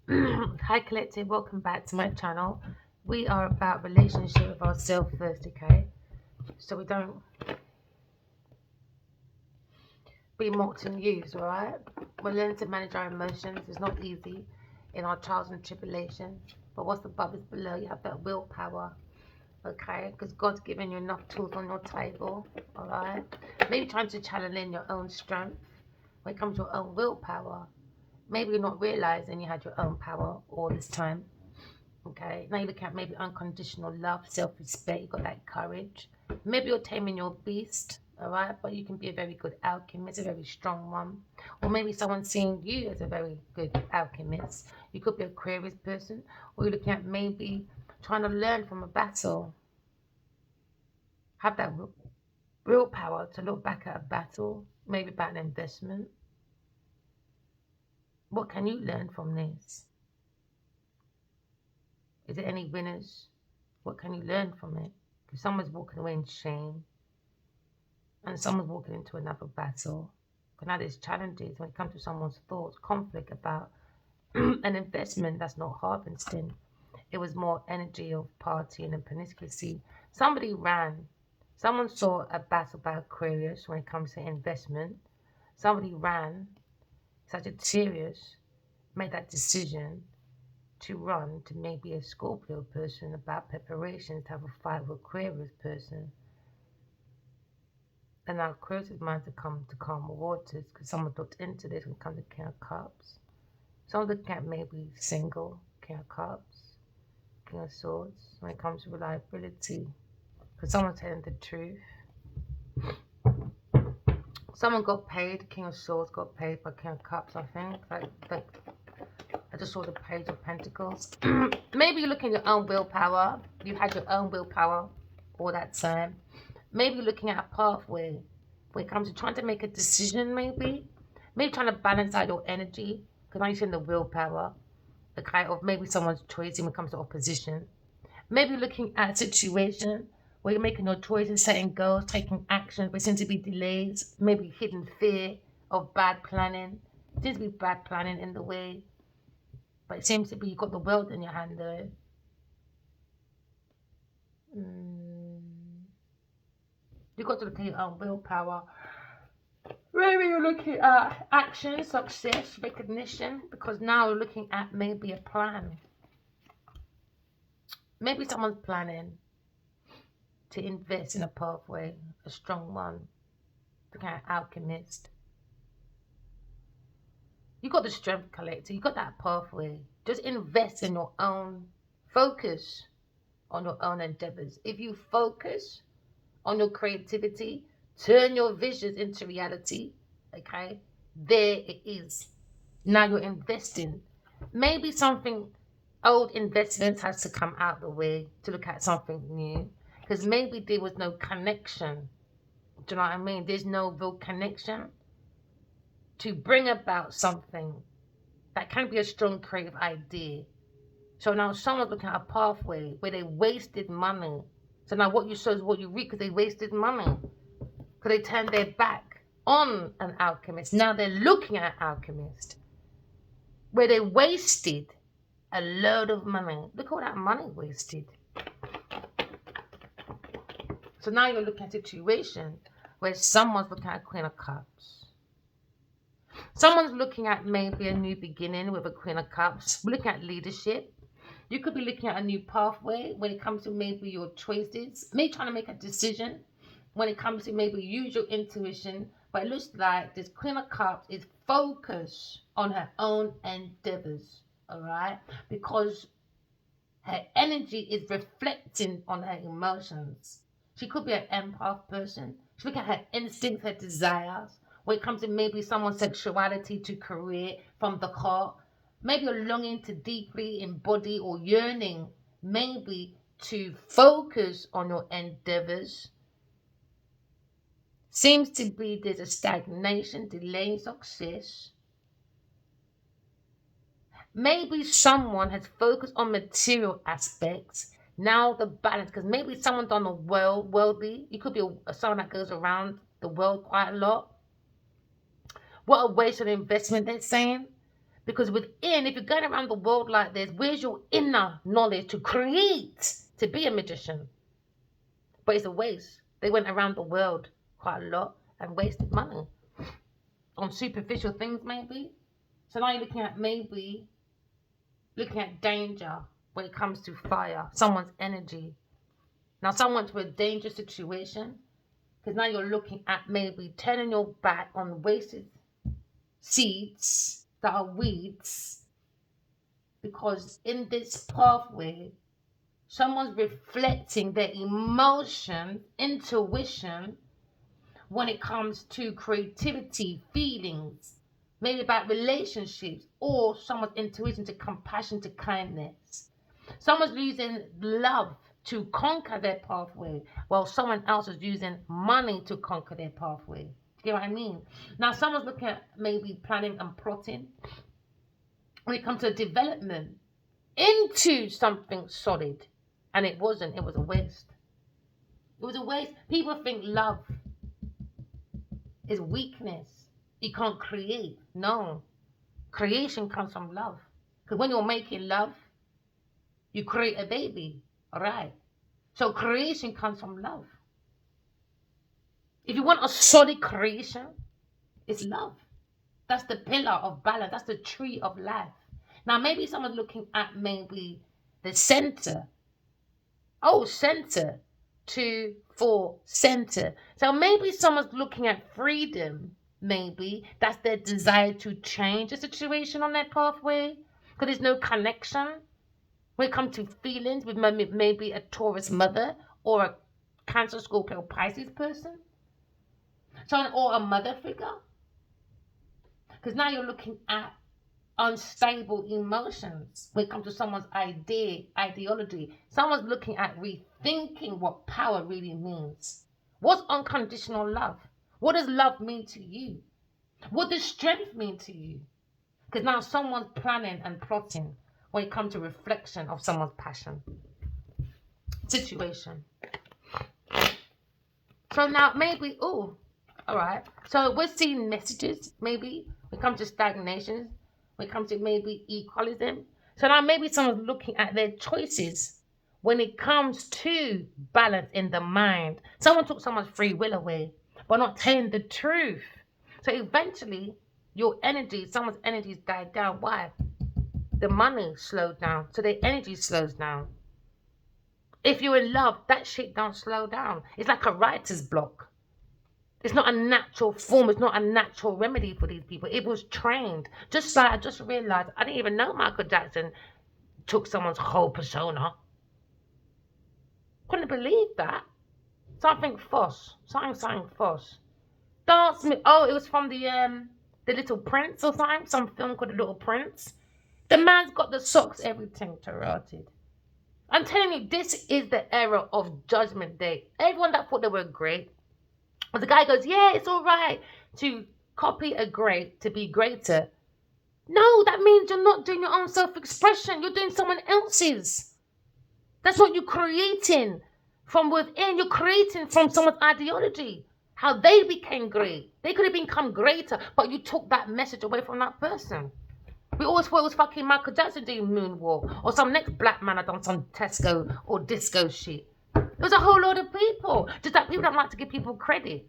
Hi collective, welcome back to my channel. We are about relationship with ourselves first, okay? So we don't be mocked and used, alright? We're learning to manage our emotions. It's not easy in our trials and tribulations. But what's above is below. You have that willpower, okay? Because God's given you enough tools on your table, alright? Maybe trying to channel in your own strength when it comes to your own willpower. Maybe you're not realizing you had your own power all this time. Okay, now you look at maybe unconditional love, self respect, you got that courage. Maybe you're taming your beast, all right, but you can be a very good alchemist, a very strong one. Or maybe someone's seeing you as a very good alchemist. You could be a Aquarius person, or you're looking at maybe trying to learn from a battle. Have that willpower to look back at a battle, maybe about an investment. What can you learn from this? Is there any winners? What can you learn from it? If someone's walking away in shame, and someone's walking into another battle. But now there's challenges when it comes to someone's thoughts, conflict about an investment that's not harvesting. It was more energy of partying and promiscuity. Somebody ran. Someone saw a battle by Aquarius when it comes to investment. Somebody ran, Sagittarius made that decision to run to maybe a Scorpio person about preparations to have a fight with Aquarius person. And our Aquarius mind to come to calmer waters because someone looked into this when it comes to King of Cups. Some looking at maybe single, King of Cups, King of Swords when it comes to reliability. Because someone's telling the truth. Someone got paid, King of Swords got paid by King of Cups, I think. Like I just saw the Page of Pentacles. Maybe you're looking at your own willpower. You had your own willpower all that time. Maybe you're looking at a pathway when it comes to trying to make a decision, maybe trying to balance out your energy because now you're seeing the willpower, the kind of maybe someone's choice when it comes to opposition. Maybe you're looking at a situation where you're making your choices, setting goals, taking action, but seems to be delays, maybe hidden fear of bad planning. It seems to be bad planning in the way, but it seems to be you've got the world in your hand though. Mm. You've got to look at your own willpower. Maybe you're looking at action, success, recognition, because now you're looking at maybe a plan. Maybe someone's planning to invest in a pathway, a strong one, the kind of alchemist. You got the strength collector, you got that pathway. Just invest in your own focus on your own endeavors. If you focus on your creativity, turn your visions into reality, okay? There it is. Now you're investing. Maybe something old investments has to come out the way to look at something new. Because maybe there was no connection. Do you know what I mean? There's no real connection to bring about something that can be a strong creative idea. So now someone's looking at a pathway where they wasted money. So now what you sow is what you reap because they wasted money. Because they turned their back on an alchemist. Now they're looking at an alchemist where they wasted a load of money. Look at all that money wasted. So now you're looking at a situation where someone's looking at a Queen of Cups. Someone's looking at maybe a new beginning with a Queen of Cups. We're looking at leadership. You could be looking at a new pathway when it comes to maybe your choices. Maybe trying to make a decision when it comes to maybe use your intuition. But it looks like this Queen of Cups is focused on her own endeavors. All right? Because her energy is reflecting on her emotions. She could be an empath person. She look at her instincts, her desires. When it comes to maybe someone's sexuality to career from the heart, maybe you're longing to deeply embody or yearning, maybe to focus on your endeavors. Seems to be there's a stagnation, delaying success. Maybe someone has focused on material aspects. Now the balance, because maybe someone's on the worldly. You could be someone that goes around the world quite a lot. What a waste of investment, they're saying. Because within, if you're going around the world like this, where's your inner knowledge to create, to be a magician? But it's a waste. They went around the world quite a lot and wasted money on superficial things, maybe. So now you're looking at danger when it comes to fire, someone's energy. Now, someone's in a dangerous situation, because now you're looking at maybe turning your back on wasted seeds that are weeds, because in this pathway, someone's reflecting their emotion, intuition, when it comes to creativity, feelings, maybe about relationships, or someone's intuition to compassion, to kindness. Someone's using love to conquer their pathway, while someone else is using money to conquer their pathway. Do you get what I mean? Now, someone's looking at maybe planning and plotting when it comes to development into something solid, and it wasn't. It was a waste. It was a waste. People think love is weakness. You can't create. No. Creation comes from love. Because when you're making love, you create a baby. All right. So creation comes from love. If you want a solid creation, it's love. That's the pillar of balance. That's the tree of life. Now, maybe someone's looking at maybe the center. Oh, center. 2, 4, center. So maybe someone's looking at freedom. Maybe that's their desire to change a situation on their pathway, because there's no connection when it comes to feelings with maybe a Taurus mother or a Cancer, Scorpio, Pisces person. So, or a mother figure. Because now you're looking at unstable emotions when it comes to someone's ideology. Someone's looking at rethinking what power really means. What's unconditional love? What does love mean to you? What does strength mean to you? Because now someone's planning and plotting when it comes to reflection of someone's passion situation. So now maybe, all right. So we're seeing messages, maybe when it comes to stagnation, when it comes to maybe equalism. So now maybe someone's looking at their choices when it comes to balance in the mind. Someone took someone's free will away, but not telling the truth. So eventually, someone's energies died down. Why? The money slowed down, so their energy slows down. If you're in love, that shit don't slow down. It's like a writer's block. It's not a natural form. It's not a natural remedy for these people. It was trained. Just like I just realized, I didn't even know Michael Jackson took someone's whole persona. Couldn't believe that. Something false. Something false. Dance me. Oh, it was from the Little Prince or something. Some film called The Little Prince. The man's got the socks, everything tarotted. I'm telling you, this is the era of Judgment Day. Everyone that thought they were great. But the guy goes, yeah, it's all right to copy a great to be greater. No, that means you're not doing your own self-expression. You're doing someone else's. That's what you're creating from within. You're creating from someone's ideology. How they became great. They could have become greater, but you took that message away from that person. We always thought it was fucking Michael Jackson doing moonwalk, or some next black man had done some Tesco or disco shit. There's a whole lot of people. Just that people don't like to give people credit.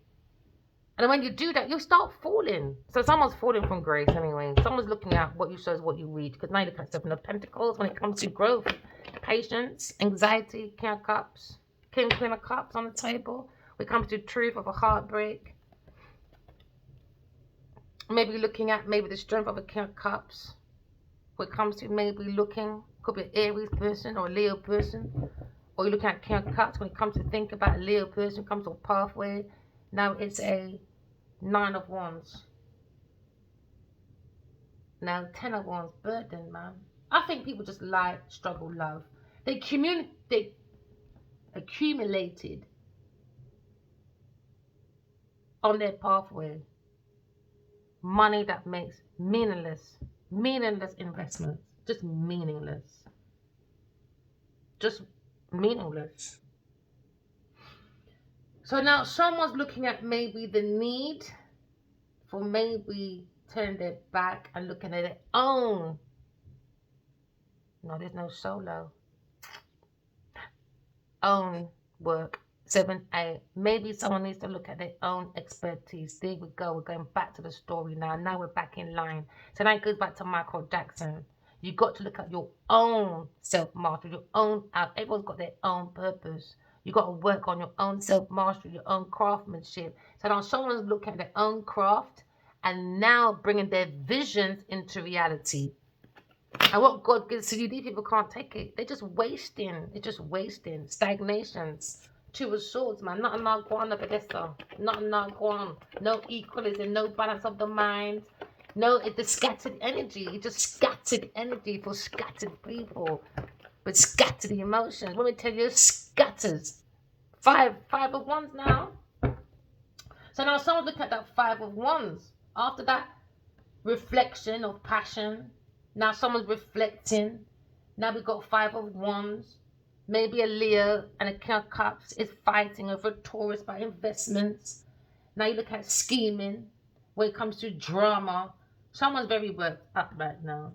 And when you do that, you start falling. So someone's falling from grace anyway. Someone's looking at what you show is what you read. Because now you look at Seven of Pentacles when it comes to growth, patience, anxiety, King of Cups, Queen of Cups on the table. When it comes to truth of a heartbreak. Maybe looking at maybe the strength of a King of Cups. When it comes to maybe looking, could be an Aries person or a Leo person. Or you're looking at King of Cups when it comes to think about a Leo person, comes to a pathway. Now it's a 9 of Wands. Now 10 of Wands, burden, man. I think people just lie, struggle, love. They accumulated on their pathway money that makes meaningless investments. Just meaningless. Just meaningless. So now someone's looking at maybe the need for maybe turning their back and looking at their own. No, there's no solo. Own work. 7A. Maybe someone needs to look at their own expertise. There we go. We're going back to the story now. Now we're back in line. So now it goes back to Michael Jackson. You got to look at your own self-mastery, your own out. Everyone's got their own purpose. You got to work on your own self-mastery, your own craftsmanship. So now someone's looking at their own craft and now bringing their visions into reality. And what God gives to you, these people can't take it. They're just wasting. It's just wasting. Stagnations. Two of swords, man. Not a Naguan of Odessa. Not a Naguan. No equalism. No balance of the mind. No, it's the scattered energy. It's just scattered energy for scattered people. With scattered emotions. Let me tell you, scatters. Five of wands now. So now someone look at that 5 of wands. After that reflection of passion. Now someone's reflecting. Now we've got 5 of wands. Maybe a Leo and a King of Cups is fighting over a Taurus by investments. Now you look at scheming. When it comes to drama, someone's very worked up right now.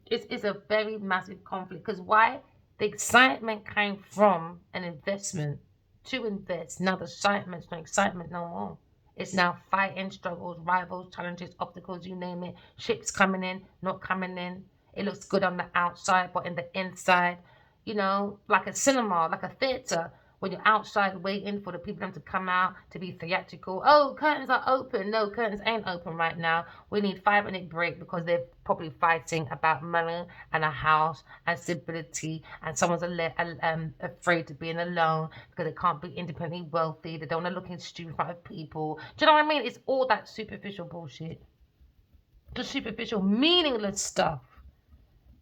It's a very massive conflict. Because why? The excitement came from an investment. To invest. Now the excitement's no excitement no more. It's now fighting, struggles, rivals, challenges, obstacles, you name it. Ships coming in, not coming in. It looks good on the outside, but in the inside, you know, like a cinema, like a theatre, when you're outside waiting for the people to come out to be theatrical. Oh, curtains are open. No, curtains ain't open right now. We need 5-minute break because they're probably fighting about money and a house and stability, and someone's afraid to being alone because they can't be independently wealthy. They don't want to look stupid in front of people. Do you know what I mean? It's all that superficial bullshit. The superficial, meaningless stuff.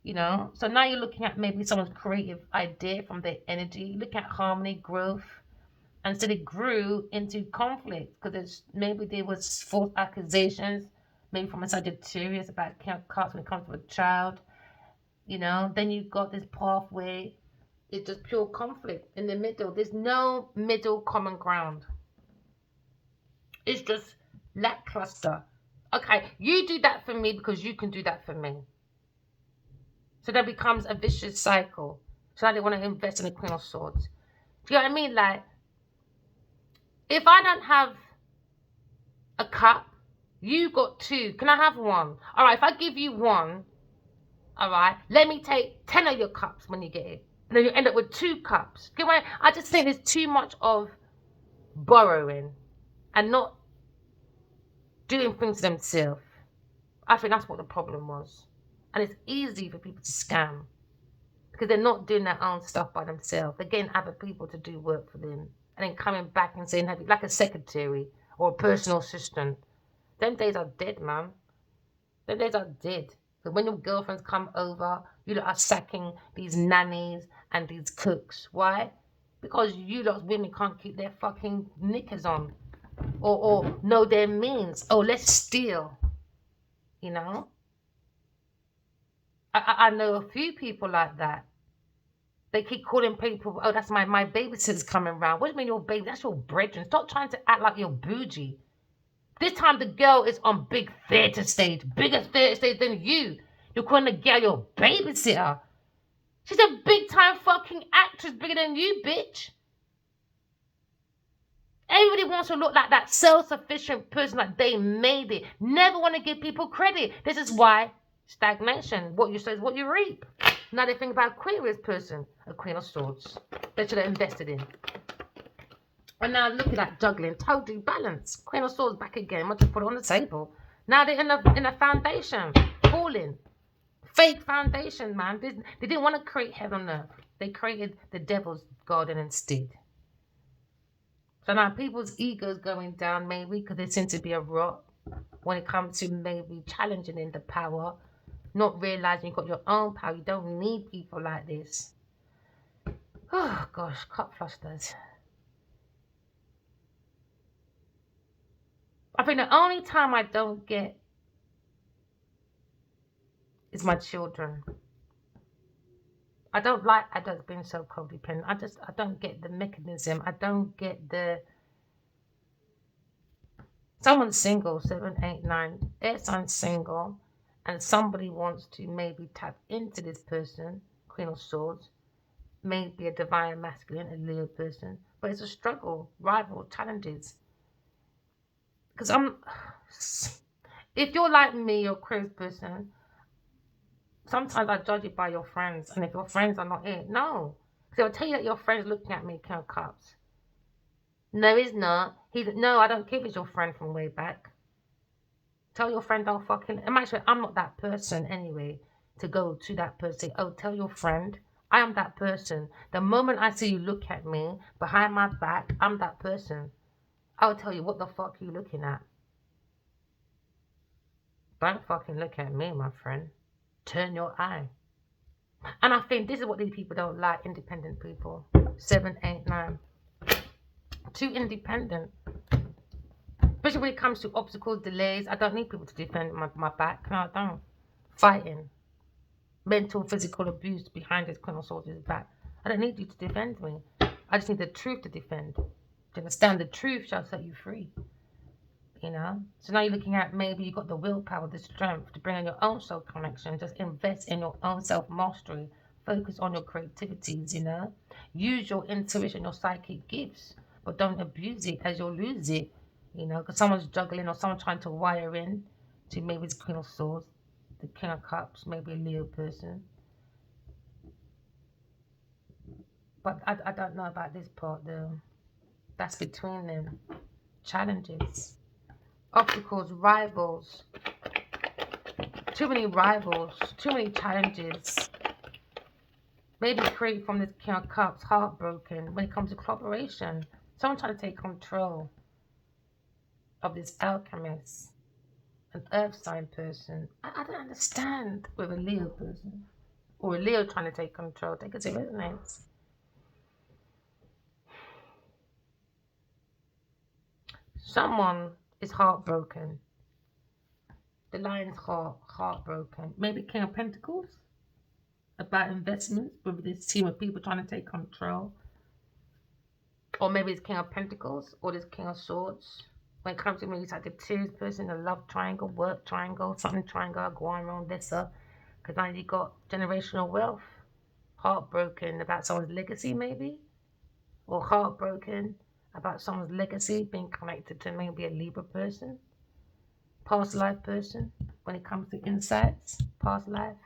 You know, so now you're looking at maybe someone's creative idea from their energy. Look at harmony, growth, and so it grew into conflict because maybe there was false accusations, maybe from a Sagittarius about cuts when it comes to a child. You know, then you've got this pathway. It's just pure conflict in the middle. There's no middle common ground. It's just lackluster. Okay, you do that for me because you can do that for me. So that becomes a vicious cycle. So now they want to invest in the Queen of Swords. Do you know what I mean? Like, if I don't have a cup, you got 2. Can I have 1? All right, if I give you 1, all right, let me take 10 of your cups when you get it. And then you end up with 2 cups. Do you know what I just think there's too much of borrowing and not doing things themselves. I think that's what the problem was. And it's easy for people to scam because they're not doing their own stuff by themselves. They're getting other people to do work for them and then coming back and saying, like a secretary or a personal assistant. Them days are dead, man. Them days are dead. So when your girlfriends come over, you lot are sacking these nannies and these cooks. Why? Because you lot women can't keep their fucking knickers on. Or know their means. Oh, let's steal. You know? I know a few people like that. They keep calling people, oh, that's my babysitter's coming round. What do you mean your baby? That's your brethren. Stop trying to act like you're bougie. This time the girl is on big theatre stage, bigger theatre stage than you. You're calling the girl your babysitter. She's a big time fucking actress bigger than you, bitch. Everybody wants to look like that self-sufficient person, like they made it. Never want to give people credit. This is why stagnation. What you say is what you reap. Now they think about Aquarius person, a Queen of Swords. They should have invested in. And now look at that juggling, totally balanced. Queen of Swords back again. Much to put it on the table. Now they're in a foundation, falling. Fake foundation, man. They didn't want to create heaven on earth. They created the devil's garden instead. So now people's egos going down maybe because they seem to be a rot when it comes to maybe challenging in the power, not realizing you've got your own power. You don't need people like this. Oh gosh, cup flusters. I think the only time I don't get is my children. I don't like adults being so codependent. I don't get the mechanism. I don't get the Someone's single, 7, 8, 9. Air sign single, and somebody wants to maybe tap into this person, Queen of Swords, maybe a divine masculine, a Leo person, but it's a struggle, rival, challenges. Because if you're like me, you're a Aquarius person, sometimes I judge you by your friends, and if your friends are not it, no. So I'll tell you that your friend's looking at me, King of Cups. No, he's not. No, I don't care if it's your friend from way back. Tell your friend don't fucking. Imagine I'm not that person anyway to go to that person. Oh, tell your friend I am that person. The moment I see you look at me behind my back, I'm that person. I'll tell you what the fuck you looking at. Don't fucking look at me, my friend. Turn your eye. And I think this is what these people don't like, independent people. 7, 8, 9. Too independent. Especially when it comes to obstacles, delays. I don't need people to defend my back. No, I don't. Fighting. Mental, physical abuse behind this Queen of Swords' back. I don't need you to defend me. I just need the truth to defend. To understand the truth shall set you free. You know? So now you're looking at maybe you got the willpower, the strength to bring in your own soul connection. Just invest in your own self-mastery. Focus on your creativities, you know? Use your intuition, your psychic gifts. But don't abuse it as you'll lose it. You know, because someone's juggling or someone trying to wire in to maybe the Queen of Swords, the King of Cups, maybe a Leo person. But I don't know about this part though. That's between them. Challenges, obstacles, rivals. Too many rivals, too many challenges. Maybe create from this King of Cups, heartbroken when it comes to collaboration. Someone trying to take control of this alchemist, an earth sign person. I don't understand with a Leo person. Or a Leo trying to take control. Take it to resonates. Someone is heartbroken. The lion's heartbroken. Maybe King of Pentacles about investments with this team of people trying to take control. Or maybe it's King of Pentacles or this King of Swords. When it comes to maybe it's like the tears person, the love triangle, work triangle, something triangle, going on this up. Because now you got generational wealth. Heartbroken about someone's legacy maybe. Or heartbroken about someone's legacy being connected to maybe a Libra person. Past life person when it comes to insights, past life.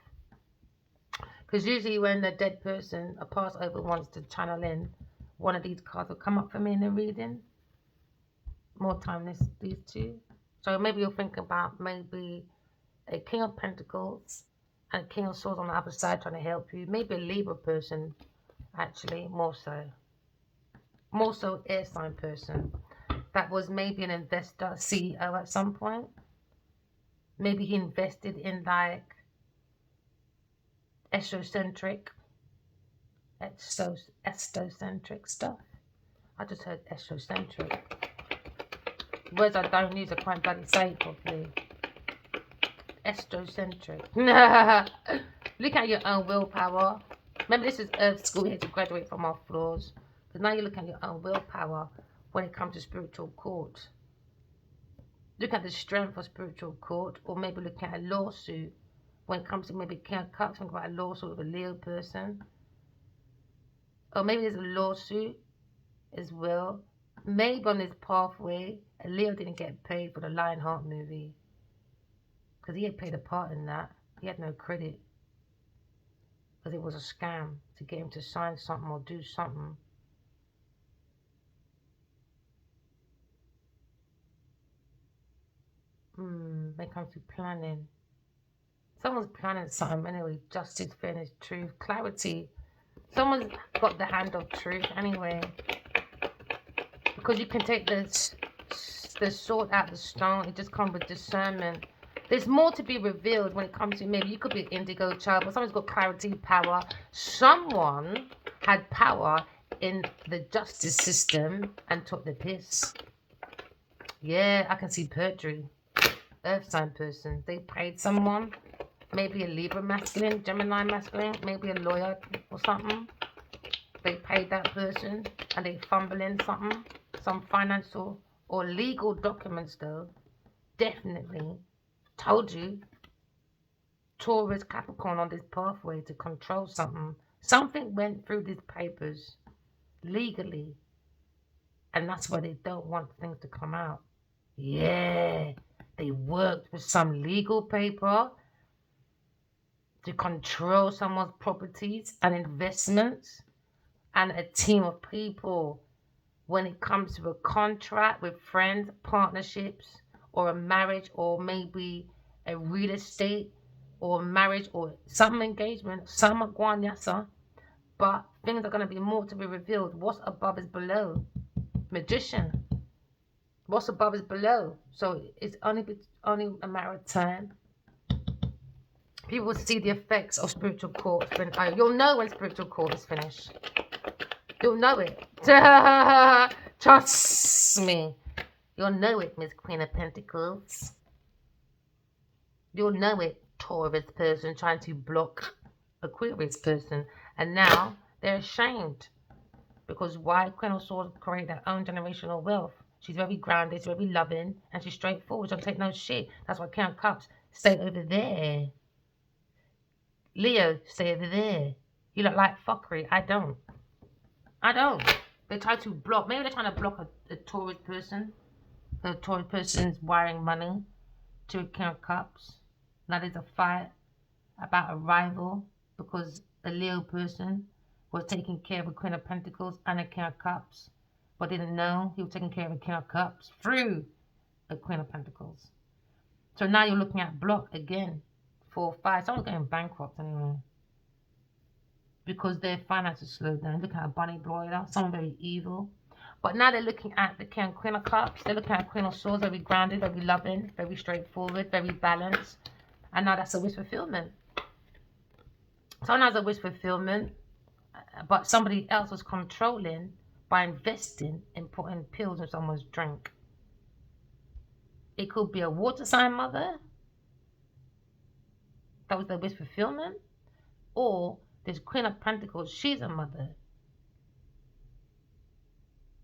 Because usually when a dead person, a past over wants to channel in, one of these cards will come up for me in the reading. More time these two. So maybe you'll think about maybe a King of Pentacles and a King of Swords on the other side trying to help you. Maybe a Libra person, actually, more so. More so air sign person. That was maybe an investor, CEO at some point. Maybe he invested in like esocentric stuff. I just heard esocentric. Words I don't use, I can't bloody say it properly. Esocentric. Look at your own willpower. Remember, this is Earth School here to graduate from our flaws. Because now you look at your own willpower when it comes to spiritual court. Look at the strength of spiritual court, or maybe look at a lawsuit when it comes to maybe King of Cups, think about a lawsuit with a Leo person. Or maybe there's a lawsuit as well. Maybe on this pathway, a Leo didn't get paid for the Lionheart movie. Because he had played a part in that. He had no credit. Because it was a scam to get him to sign something or do something. When it comes to planning. Someone's planning something anyway. Justice, fairness, truth, clarity. Someone's got the hand of truth anyway. Because you can take the sword out the stone. It just comes with discernment. There's more to be revealed when it comes to maybe you could be an indigo child, but someone's got clarity, power. Someone had power in the justice system and took the piss. Yeah, I can see perjury. Earth sign person. They paid someone. Maybe a Libra masculine, Gemini masculine, maybe a lawyer or something. They paid that person and they fumble in something, some financial or legal documents, though, definitely told you Taurus Capricorn on this pathway to control something. Something went through these papers legally, and that's why they don't want things to come out. Yeah, they worked with some legal paper to control someone's properties and investments, and a team of people when it comes to a contract with friends, partnerships, or a marriage, or maybe a real estate, or marriage, or some engagement, some are going, yes, sir. But things are going to be more to be revealed. What's above is below. Magician. What's above is below. So it's only a matter of time. People will see the effects of spiritual court. You'll know when spiritual court is finished. You'll know it. Trust me. You'll know it, Miss Queen of Pentacles. You'll know it, Taurus person trying to block Aquarius person. And now they're ashamed. Because why? Queen of Swords create their own generational wealth. She's very grounded, she's very loving, and she's straightforward. She don't take no shit. That's why Count Cups stay over there. Leo, stay over there. You look like fuckery. I don't. They try to block. Maybe they're trying to block a Taurus person. The Taurus person's wiring money to Count Cups. Now there's a fight about a rival because a Leo person was taking care of a Queen of Pentacles and a King of Cups, but didn't know he was taking care of a King of Cups through a Queen of Pentacles. So now you're looking at block again. 4, 5. Someone's going bankrupt anyway. Because their finances slowed down. Look at a bunny broiler, someone very evil. But now they're looking at the King and Queen of Cups. They're looking at Queen of Swords, very grounded, very loving, very straightforward, very balanced. And now that's a wish fulfillment. Someone has a wish fulfillment, but somebody else was controlling by investing in putting pills in someone's drink. It could be a water sign mother. That was their wish fulfillment. Or this Queen of Pentacles, she's a mother.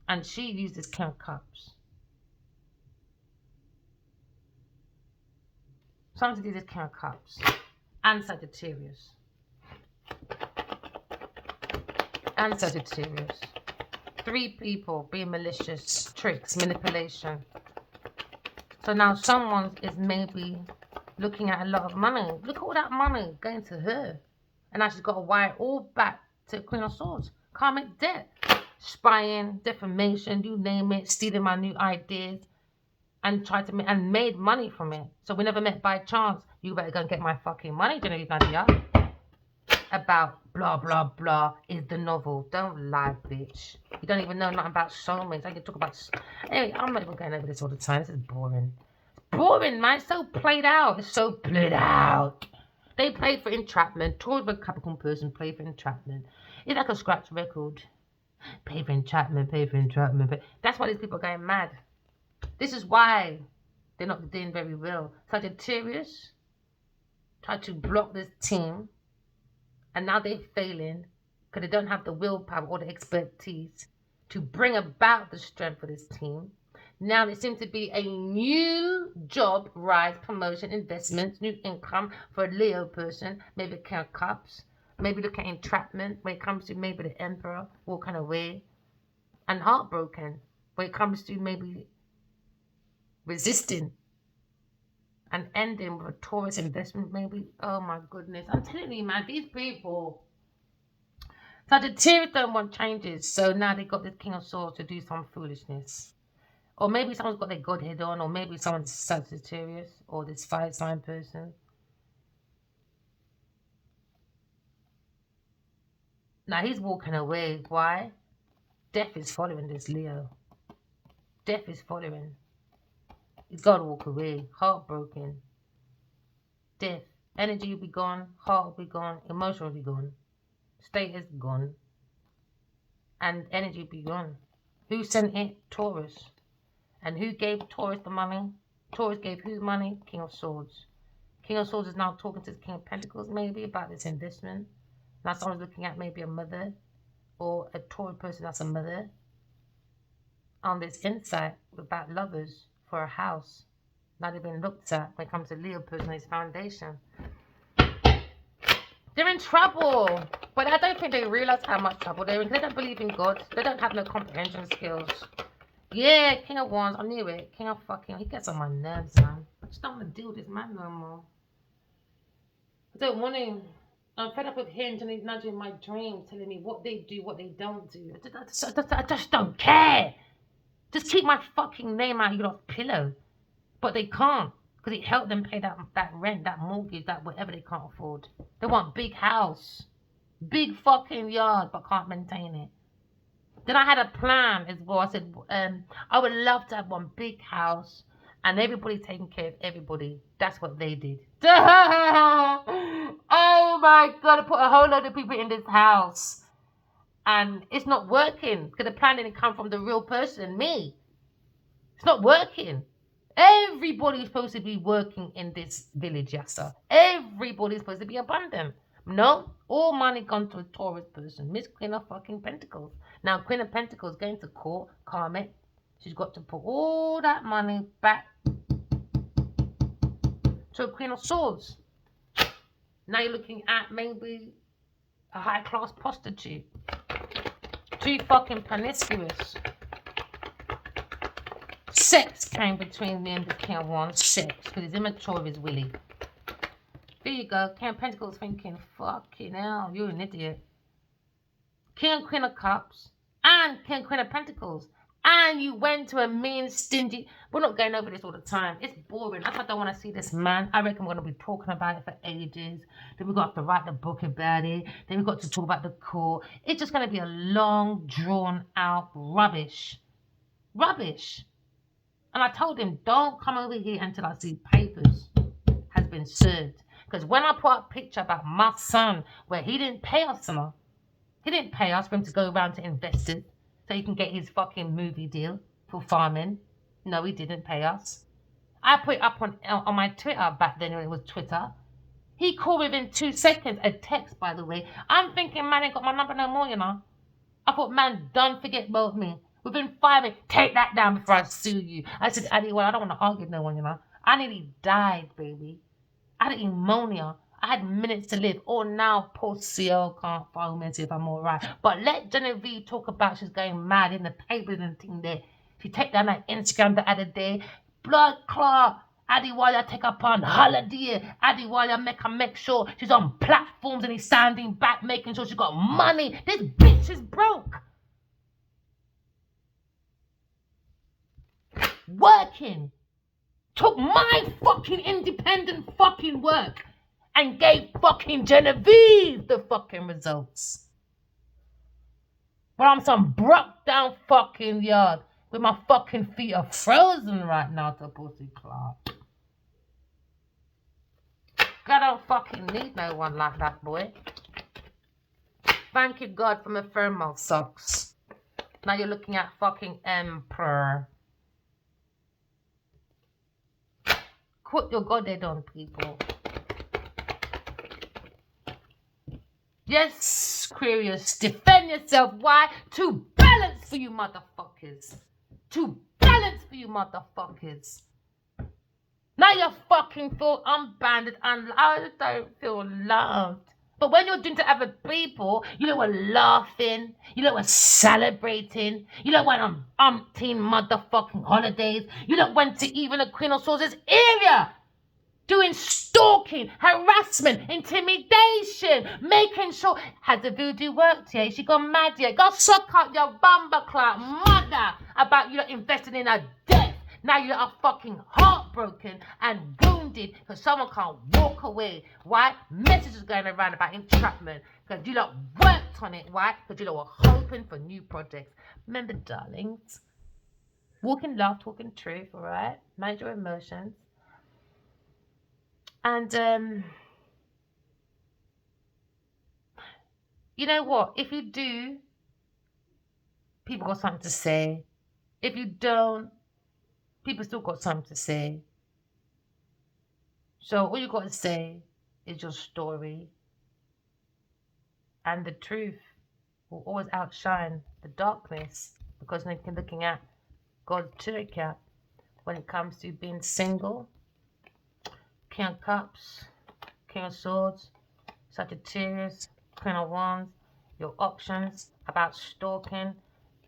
And she uses King of Cups. Something to do with King of Cups. And Sagittarius. And Sagittarius. 3 people being malicious, tricks, manipulation. So now someone is maybe looking at a lot of money. Look at all that money going to her. And now she's got to wire it all back to Queen of Swords. Karmic debt. Spying, defamation, you name it, stealing my new ideas. And tried to and made money from it. So we never met by chance. You better go and get my fucking money, Genevieve Nadia. About blah blah blah is the novel. Don't lie, bitch. You don't even know nothing about soulmates. I can talk about. Anyway, I'm not even going over this all the time. This is boring. It's boring, man. It's so played out. It's so played out. They played for entrapment. Taurus, a Capricorn person, played for entrapment. It's like a scratch record. Pay for entrapment. Pay for entrapment. That's why these people are going mad. This is why they're not doing very well. Sagittarius tried to block this team, and now they're failing because they don't have the willpower or the expertise to bring about the strength for this team. Now there seems to be a new job, rise, promotion, investments, new income for a Leo person, maybe King of Cups, maybe look at entrapment when it comes to maybe the Emperor walking away, and heartbroken when it comes to maybe resisting and ending with a Taurus investment maybe. Oh my goodness, I'm telling you, man, these people. Sagittarius don't want changes, so now they got this King of Swords to do some foolishness. Or maybe someone's got their godhead on, or maybe someone's Sagittarius, or this fire sign person. Now he's walking away. Why? Death is following this Leo. Death is following. He's got to walk away. Heartbroken. Death. Energy will be gone. Heart will be gone. Emotion will be gone. Status gone. And energy will be gone. Who sent it? Taurus. And who gave Taurus the money? Taurus gave who money? King of Swords. King of Swords is now talking to the King of Pentacles maybe about this investment. Now someone's looking at maybe a mother or a Taurus person that's a mother. on this insight about lovers for a house. Not even looked at when it comes to Leo person's foundation. They're in trouble. But I don't think they realize how much trouble they're in. They don't believe in God. They don't have no comprehension skills. Yeah, King of Wands. I knew it. King of fucking. He gets on my nerves, man. I just don't want to deal with this man no more. I don't want him. I'm fed up with him nudging my dreams, telling me what they do, what they don't do. I just don't care. Just keep my fucking name out of your pillow. But they can't. Because it helped them pay that rent, that mortgage, that whatever they can't afford. They want big house. Big fucking yard, but can't maintain it. Then I had a plan as well. I said, I would love to have one big house and everybody taking care of everybody. That's what they did. Oh my God, I put a whole load of people in this house. And it's not working because the plan didn't come from the real person, me. It's not working. Everybody's supposed to be working in this village, Yassa. Everybody's supposed to be abundant. No, all money gone to a Taurus person. Miss Queen of fucking Pentacles. Now, Queen of Pentacles going to court, karmic. She's got to put all that money back to a Queen of Swords. Now you're looking at maybe a high-class prostitute. Too fucking promiscuous. Sex came between me and the King of Wands. Sex, because he's immature of his willy. There you go. King of Pentacles thinking, fucking hell, you're an idiot. King and Queen of Cups and King and Queen of Pentacles. And you went to a mean, stingy... We're not going over this all the time. It's boring. I don't want to see this man. I reckon we're going to be talking about it for ages. Then we've got to write the book about it. Then we've got to talk about the court. It's just going to be a long, drawn-out rubbish. Rubbish. And I told him, don't come over here until I see papers has been served. Because when I put up a picture about my son, where he didn't pay us enough, he didn't pay us for him to go around to investors so he can get his fucking movie deal for farming. No, he didn't pay us. I put it up on my Twitter back then when it was Twitter. He called within 2 seconds, a text, by the way. I'm thinking, man, ain't got my number no more, you know. I thought, man, don't forget about me. Within 5 minutes, take that down before I sue you. I said, Addy, well, I don't want to argue with no one, you know. I nearly died, baby. I had pneumonia. I had minutes to live. Oh, now poor CO can't phone me and see if I'm all right. But let Genevieve talk about she's going mad in the papers and thing there. She take down that Instagram the other day. Blood clot. Adiwaya take up on holiday. Adiwaya make sure she's on platforms and he's standing back, making sure she got money. This bitch is broke. Working. Took my fucking independent fucking work and gave fucking Genevieve the fucking results. But I'm some broke down fucking yard with my fucking feet are frozen right now to pussy clock. I don't fucking need no one like that, boy. Thank you, God, for my thermal socks. Now you're looking at fucking Emperor. Put your goddamn on, people. Yes, Aquarius, defend yourself. Why? To balance for you motherfuckers. To balance for you motherfuckers. Now you fucking feel unbanded and I don't feel loved. But when you're doing to other people, you know we're laughing, you know we're celebrating, you know went on umpteen motherfucking holidays, you know went to even a Queen of Swords area, doing stalking, harassment, intimidation, making sure, has the voodoo worked yet? She gone mad yet? Go suck up your bumper clock mother about you not investing in her death. Now you are fucking heartbroken and wounded because someone can't walk away. Why? Messages going around about entrapment because you lot worked on it. Why? Because you lot were hoping for new projects. Remember, darlings, walking love, talking truth, all right? Manage your emotions. And, you know what? If you do, people got something to say. If you don't, people still got something to say. So all you got to say is your story. And the truth will always outshine the darkness because they're looking at God to account when it comes to being single. King of Cups, King of Swords, Sagittarius, Queen of Wands, your options about stalking,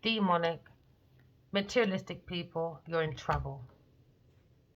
demonic, materialistic people, you're in trouble.